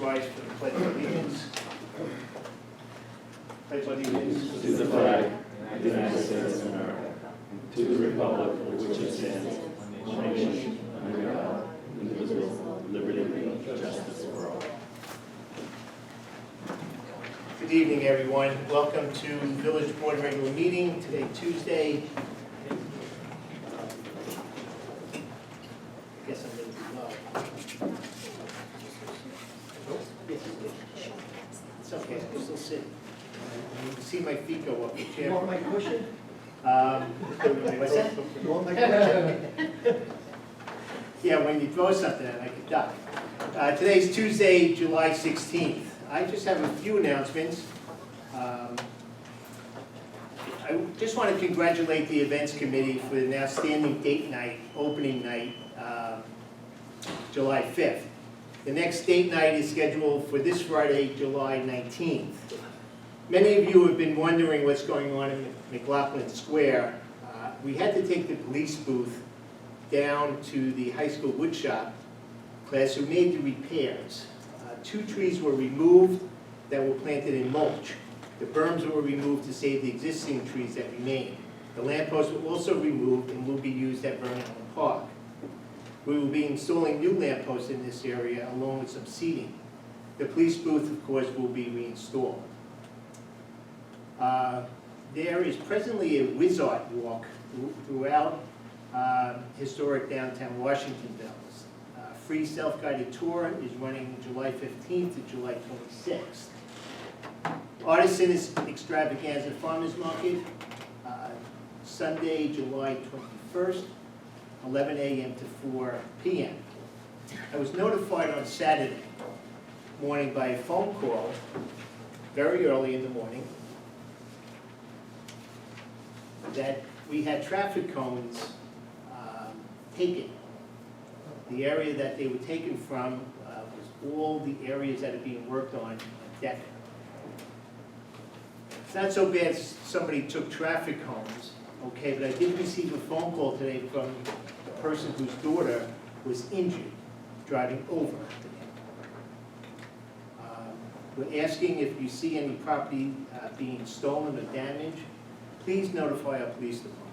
rise for the Pledge of Allegiance. Pledge allegiance to the flag of the United States of America, to the republic for which it stands, one nation, under God, indivisible, with liberty and justice for all. Good evening, everyone. Welcome to Village Board regular meeting today, Tuesday. I guess I'm going to be low. It's okay, I can still sit. You can see my feet go up the chair. You want my cushion? What's that? You want my cushion? Yeah, when you throw something at it, I can duck. Today's Tuesday, July 16th. I just have a few announcements. I just want to congratulate the events committee for the outstanding date night, opening night, July 5th. The next date night is scheduled for this Friday, July 19th. Many of you have been wondering what's going on in McLaughlin Square. We had to take the police booth down to the high school woodshop class who made the repairs. 2 trees were removed that were planted in mulch. The berms were removed to save the existing trees that remain. The lampposts were also removed and will be used at Vernon Park. We will be installing new lampposts in this area along with some seating. The police booth, of course, will be reinstalled. There is presently a Whiz Art walk throughout historic downtown Washingtonville. Free self-guided tour is running July 15th to July 26th. Artisan Extravaganza Farmers Market, Sunday, July 21st, 11 a.m. to 4 p.m. I was notified on Saturday morning by a phone call, very early in the morning, that we had traffic cones taken. The area that they were taken from was all the areas that are being worked on Decker. It's not so bad somebody took traffic cones, okay, but I did receive a phone call today from a person whose daughter was injured driving over. We're asking if you see any property being stolen or damaged, please notify our police department.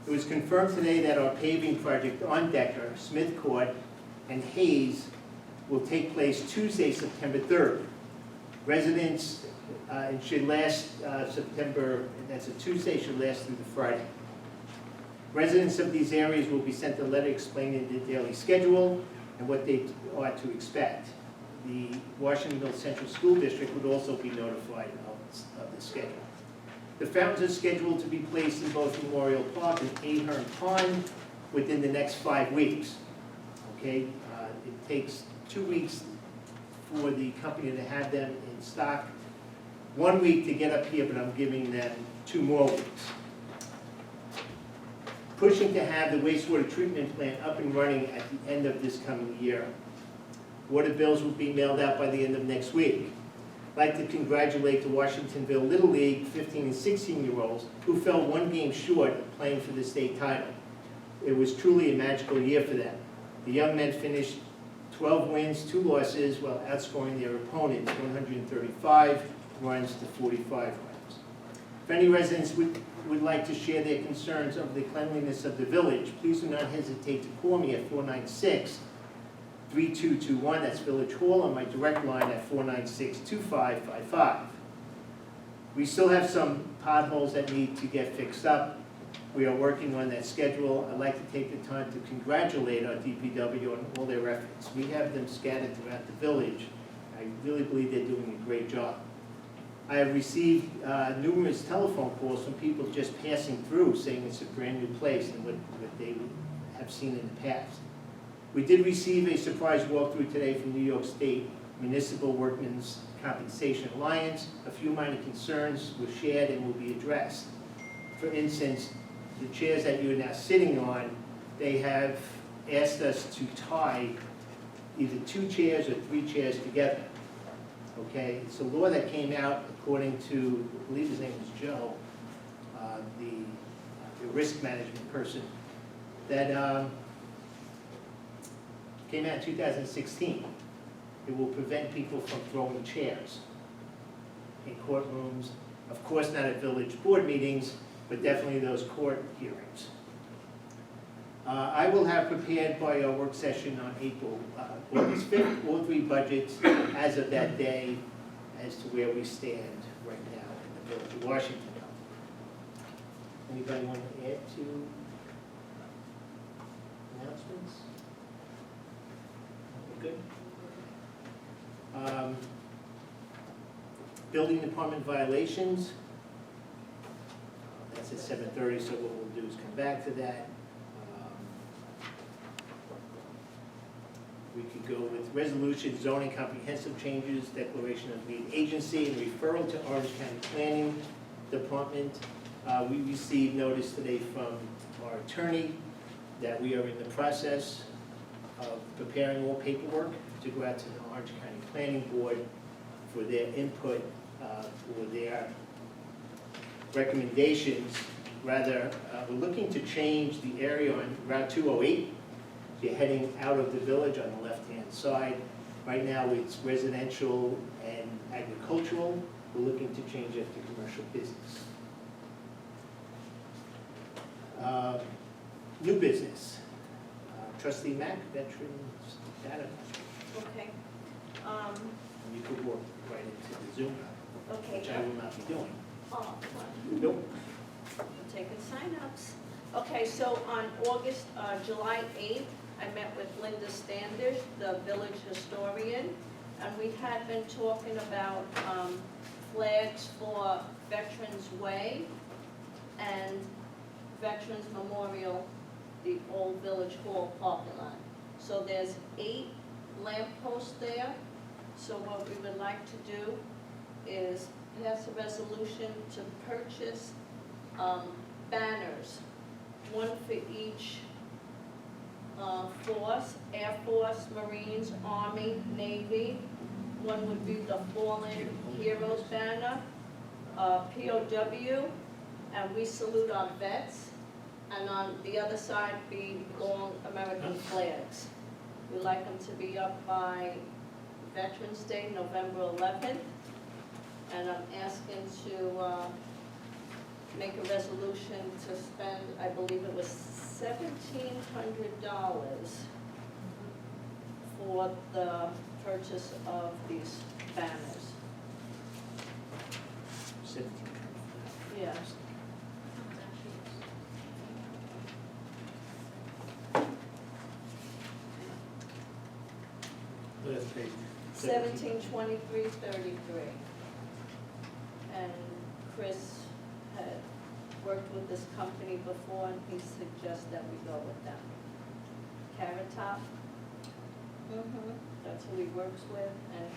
It was confirmed today that our paving project on Decker, Smith Court, and Hayes will take place Tuesday, September 3rd. Residents, it should last September, that's a Tuesday, should last through the Friday. Residents of these areas will be sent a letter explaining the daily schedule and what they are to expect. The Washingtonville Central School District would also be notified of the schedule. The fountains are scheduled to be placed in both Memorial Park and Ahern Pond within the next 5 weeks. Okay, it takes 2 weeks for the company to have them in stock. 1 week to get up here, but I'm giving them 2 more weeks. Pushing to have the wastewater treatment plant up and running at the end of this coming year. Water bills will be mailed out by the end of next week. I'd like to congratulate the Washingtonville Little League 15 and 16-year-olds who fell 1 game short of playing for the state title. It was truly a magical year for them. The young men finished 12 wins, 2 losses, while outscoring their opponents 135 runs to 45 runs. If any residents would like to share their concerns over the cleanliness of the village, please do not hesitate to call me at 496-3221, that's Village Hall, on my direct line at 496-2555. We still have some potholes that need to get fixed up. We are working on that schedule. I'd like to take the time to congratulate our DPW on all their efforts. We have them scattered throughout the village. I really believe they're doing a great job. I have received numerous telephone calls from people just passing through saying it's a brand new place and what they have seen in the past. We did receive a surprise walkthrough today from New York State Municipal Workmen's Compensation Alliance. A few minor concerns were shared and will be addressed. For instance, the chairs that you're now sitting on, they have asked us to tie either 2 chairs or 3 chairs together. Okay, it's a law that came out according to, I believe his name was Joe, the risk management person, that came out in 2016. It will prevent people from throwing chairs in courtrooms, of course not at village board meetings, but definitely those court hearings. I will have prepared by our work session on August 5th, all three budgets as of that day as to where we stand right now in the village of Washingtonville. Anybody want to add to announcements? Good. Building department violations. That's at 7:30, so what we'll do is come back to that. We could go with resolution, zoning comprehensive changes, declaration of lead agency, and referral to Orange County Planning Department. We received notice today from our attorney that we are in the process of preparing all paperwork to go out to the Orange County Planning Board for their input, for their recommendations. Rather, we're looking to change the area on Route 208. You're heading out of the village on the left-hand side. Right now, it's residential and agricultural. We're looking to change it to commercial business. New business. Trustee Mack, Veterans Data. Okay. You could walk right into the Zoom, Okay. which I will not be doing. Oh, fine. Nope. I'm taking sign-ups. Okay, so on July 8th, I met with Linda Standish, the village historian, and we had been talking about flags for Veterans Way and Veterans Memorial, the old Village Hall parking lot. So there's 8 lampposts there. So what we would like to do is pass a resolution to purchase banners, one for each force, Air Force, Marines, Army, Navy. One would be the Fallen Heroes banner, POW, and we salute our vets. And on the other side be long American flags. We'd like them to be up by Veterans Day, November 11th. And I'm asking to make a resolution to spend, I believe it was $1,700 for the purchase of these banners. 17. Yeah. Let's pay 1723.33. And Chris had worked with this company before, and he suggests that we go with them. Carrot Top. That's who he works with, and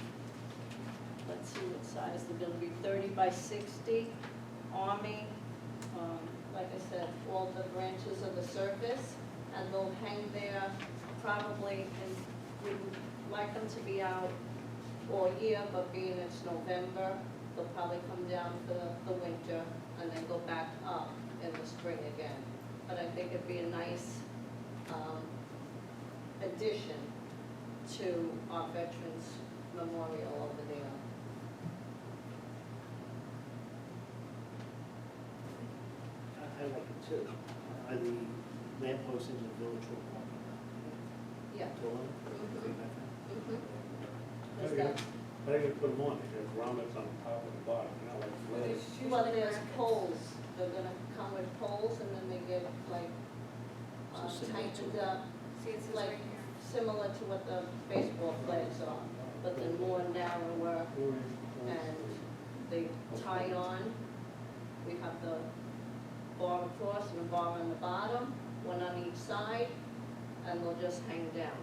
let's see what size they're gonna be, 30 by 60. Army, like I said, all the branches of the service, and they'll hang there probably, and we would like them to be out all year, but being it's November, they'll probably come down for the winter and then go back up in the spring again. But I think it'd be a nice addition to our Veterans Memorial over there. I like it too. Are the lampposts in the village hall parking lot? Yeah. Taller? Is that- How do you put them on? They have grommets on top and the bottom, you know, like flares. Well, there's poles, they're gonna come with poles and then they get like So similar to- tightened up, like similar to what the baseball flags are, but then more narrower, and they tie on. We have the bar across and a bar on the bottom, one on each side, and they'll just hang down.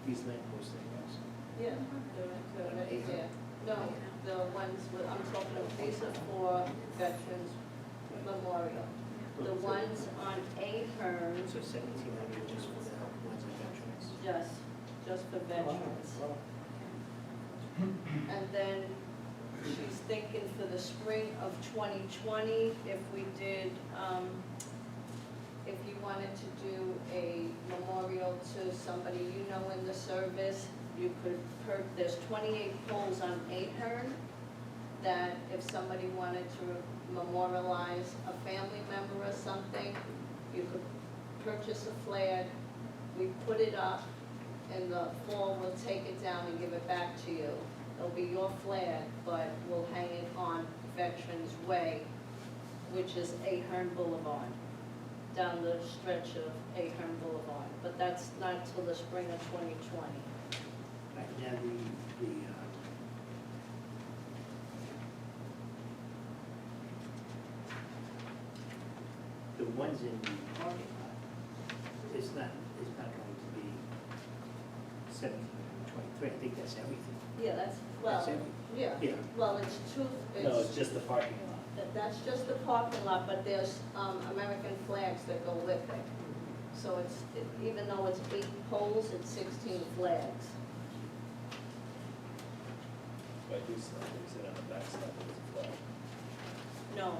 These lampposts, I guess. Yeah, they're already there. No, the ones, I'm talking about, these are for Veterans Memorial. The ones on Ahern, So 1,700 just for the ones that veterans. just for veterans. And then she's thinking for the spring of 2020, if we did, if you wanted to do a memorial to somebody you know in the service, you could, there's 28 poles on Ahern, that if somebody wanted to memorialize a family member or something, you could purchase a flag, we put it up, in the fall we'll take it down and give it back to you. It'll be your flag, but we'll hang it on Veterans Way, which is Ahern Boulevard, down the stretch of Ahern Boulevard. But that's not till the spring of 2020. Right now, the ones in the parking lot, it's not going to be 1723. I think that's everything. Yeah, that's, That's well, everything. yeah, Yeah. well, it's two, No, it's just the parking lot. that's just the parking lot, but there's American flags that go with it. So it's, even though it's 8 poles, it's 16 flags. I do sit on the back side of the flag. No,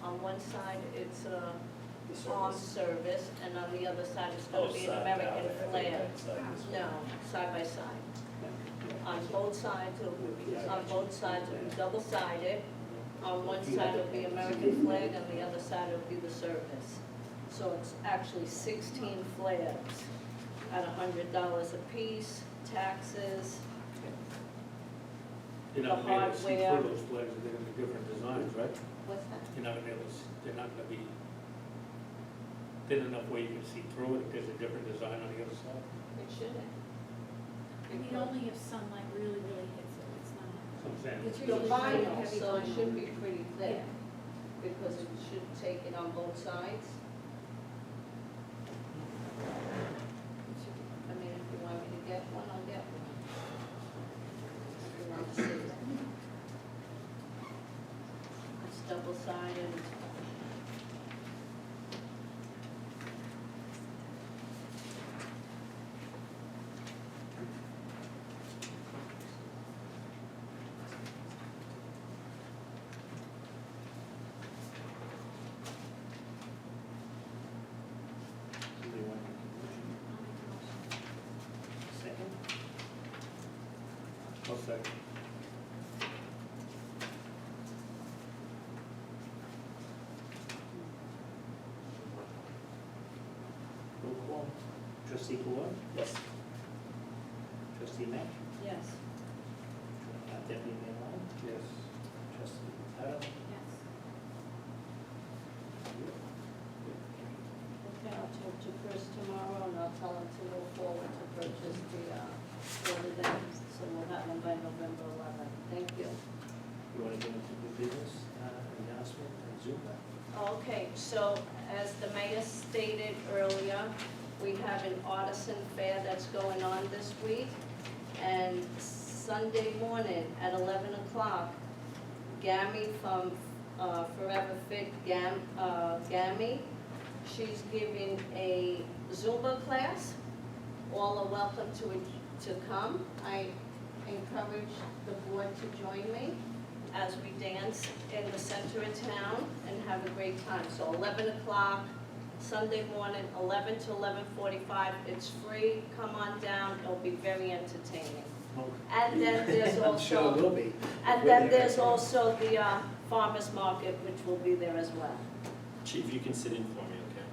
on one side it's The armed service. service, and on the other side it's Oh, gonna be an side American down, I think flag. that side is- No, side by side. On both sides, it'll be double-sided. On one side it'll be American flag, on the other side it'll be the service. So it's actually 16 flags at $100 a piece, taxes. You're not gonna be able to see hardware. through those flags, they're gonna be different designs, right? What's that? You're not gonna be able to, they're not gonna be thin enough where you can see through it, if there's a different design on the other side. It shouldn't. I mean, only if sunlight really hits it, it's not. So I'm saying, It's The usually vinyl, heavy so it vinyl. should be pretty thick, Yeah. because it should take it on both sides. I mean, if you want me to get one, I'll get one. If you want to see it. It's double-sided. Somebody want to make a motion? Second? I'll second. Roll call. Trustee Goulart? Yes. Trustee Mack? Yes. Deputy Mayor Lyon? Yes. Trustee Otto? Yes. Okay, I'll talk to Chris tomorrow, and I'll tell him to move forward to purchase the order then, so we'll have them by November 11th. Thank you. You want to go into the business announcement and Zumba? Okay, so as the mayor stated earlier, we have an artisan fair that's going on this week. And Sunday morning at 11 o'clock, Gammy from Forever Fit Gammy, she's giving a Zumba class. All are welcome to come. I encourage the board to join me as we dance in the center of town and have a great time. So 11 o'clock, Sunday morning, 11 to 11:45, it's free, come on down, it'll be very entertaining. And then there's I'm sure it also, will be. and then there's also the farmer's market, which will be there as well. Chief, you can sit in for me, okay?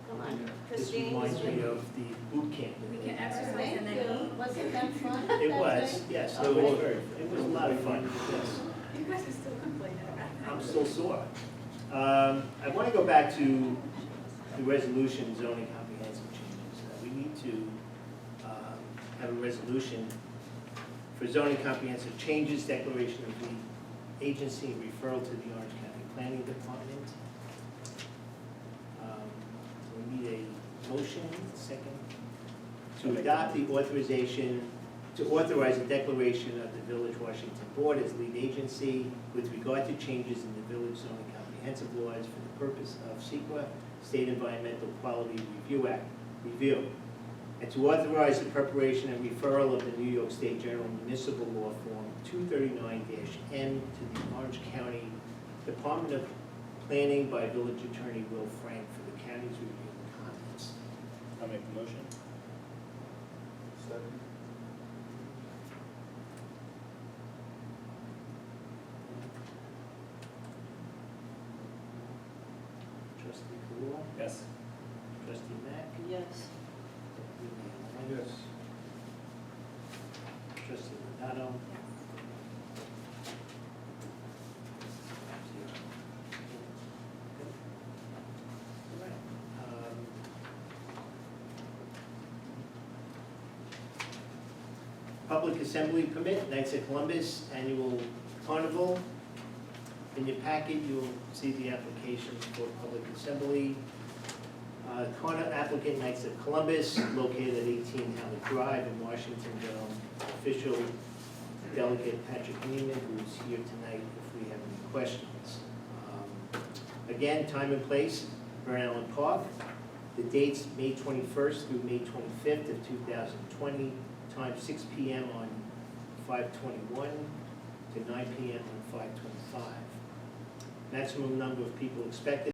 Come on, This Christine. reminds me of the boot camp. that We they can had. exercise Thank and then you. eat. Wasn't that fun? It that was, day? yes, Okay. it was a lot of fun, yes. You guys are still complaining about that. I'm still sore. I want to go back to the resolution zoning comprehensive changes. We need to have a resolution for zoning comprehensive changes, declaration of lead agency, and referral to the Orange County Planning Department. So we need a motion, second, to adopt the authorization, to authorize a declaration of the Village Washington Board as lead agency with regard to changes in the village zoning comprehensive laws for the purpose of SEQA, State Environmental Quality Review Act, review. and to authorize the preparation and referral of the New York State General Municipal Law Form 239-M to the Orange County Department of Planning by Village Attorney Will Frank for the county's review and comments. I'll make the motion. Second. Trustee Cool, Yes. trustee Mack, Yes. deputy mayor Lyon, Yes. trustee Renato. Public assembly permit, Knights of Columbus Annual Carnival. In your packet, you'll see the applications for public assembly. Carnival applicant, Knights of Columbus, located at 18 Howard Drive in Washingtonville. Official delegate Patrick Neiman, who's here tonight if we have any questions. Again, time and place, Burn Allen Park. The dates, May 21st through May 25th of 2020. Time 6 p.m. on 5/21 to 9 p.m. on 5/25. Maximum number of people expected